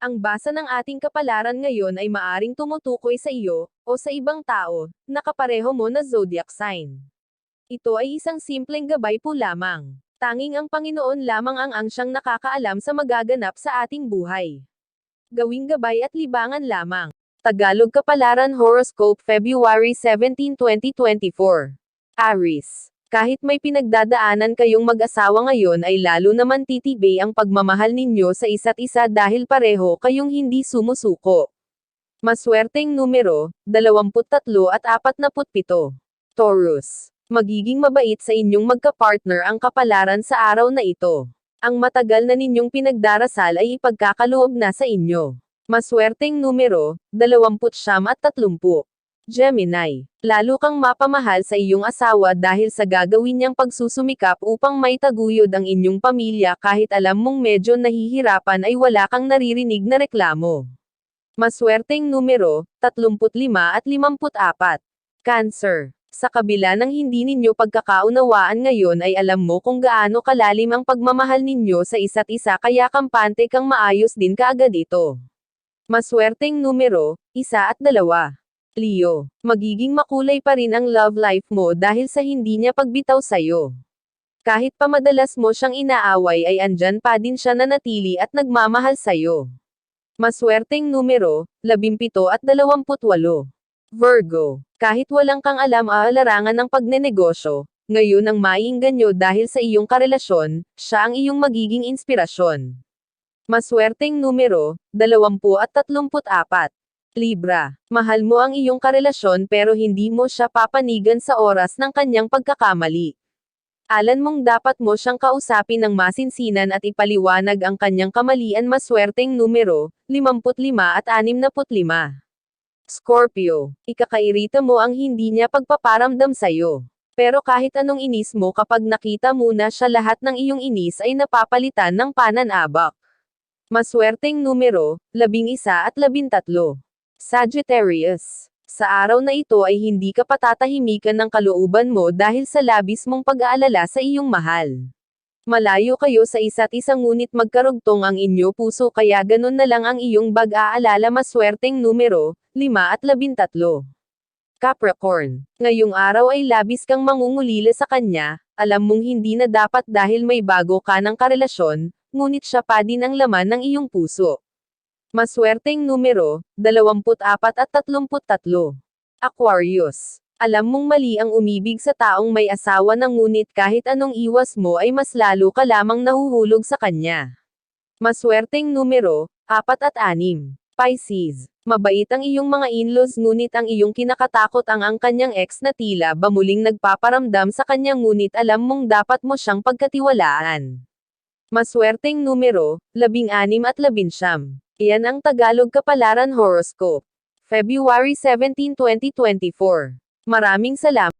Ang basa ng ating kapalaran ngayon ay maaring tumutukoy sa iyo, o sa ibang tao, na kapareho mo na zodiac sign. Ito ay isang simpleng gabay po lamang. Tanging ang Panginoon lamang ang siyang nakakaalam sa magaganap sa ating buhay. Gawing gabay at libangan lamang. Tagalog Kapalaran Horoscope February 17, 2024. Aries. Kahit may pinagdadaanan kayong mag-asawa ngayon ay lalo naman titibay ang pagmamahal ninyo sa isa't isa dahil pareho kayong hindi sumusuko. Maswerteng numero, 23 at 47. Taurus. Magiging mabait sa inyong magka-partner ang kapalaran sa araw na ito. Ang matagal na ninyong pinagdarasal ay ipagkakaloob na sa inyo. Maswerteng numero, 29 at 30. Gemini. Lalo kang mapamahal sa iyong asawa dahil sa gagawin niyang pagsusumikap upang maitaguyod ang inyong pamilya kahit alam mong medyo nahihirapan ay wala kang naririnig na reklamo. Maswerteng numero, 35 at 54. Cancer. Sa kabila ng hindi ninyo pagkakaunawaan ngayon ay alam mo kung gaano kalalim ang pagmamahal ninyo sa isa't isa kaya kampante kang maayos din kaagad ito. Maswerteng numero, 1 at 2. Leo. Magiging makulay pa rin ang love life mo dahil sa hindi niya pagbitaw sa'yo. Kahit pa madalas mo siyang inaaway ay andyan pa din siya nanatili at nagmamahal sa'yo. Maswerteng numero, 17 at 28. Virgo. Kahit walang kang alam-aalarangan ng pagnenegosyo, ngayon ang maiingganyo dahil sa iyong karelasyon, siya ang iyong magiging inspirasyon. Maswerteng numero, 20 at 34. Libra. Mahal mo ang iyong karelasyon pero hindi mo siya papanigan sa oras ng kanyang pagkakamali. Alam mong dapat mo siyang kausapin ng masinsinan at ipaliwanag ang kanyang kamalian. Maswerteng numero, 55 at 65. Scorpio. Ikakairita mo ang hindi niya pagpaparamdam sa'yo. Pero kahit anong inis mo kapag nakita mo na siya lahat ng iyong inis ay napapalitan ng pananabak. Maswerteng numero, 11 at 13. Sagittarius. Sa araw na ito ay hindi ka patatahimikan ng kalooban mo dahil sa labis mong pag-aalala sa iyong mahal. Malayo kayo sa isa't isa ngunit magkarugtong ang inyo puso kaya ganun na lang ang iyong pag-aalala. Maswerteng numero, 5 at 13. Capricorn. Ngayong araw ay labis kang mangungulila sa kanya, alam mong hindi na dapat dahil may bago ka ng karelasyon, ngunit siya pa din ang laman ng iyong puso. Maswerteng numero, 24 at 33. Aquarius. Alam mong mali ang umibig sa taong may asawa na ngunit kahit anong iwas mo ay mas lalo ka lamang nahuhulog sa kanya. Maswerteng numero, 4 at 6. Pisces. Mabait ang iyong mga in-laws ngunit ang iyong kinakatakot ang kanyang ex na tila ba muling nagpaparamdam sa kanya ngunit alam mong dapat mo siyang pagkatiwalaan. Maswerteng numero, 16 at 19. Iyan ang Tagalog Kapalaran Horoscope. February 17, 2024. Maraming salamat.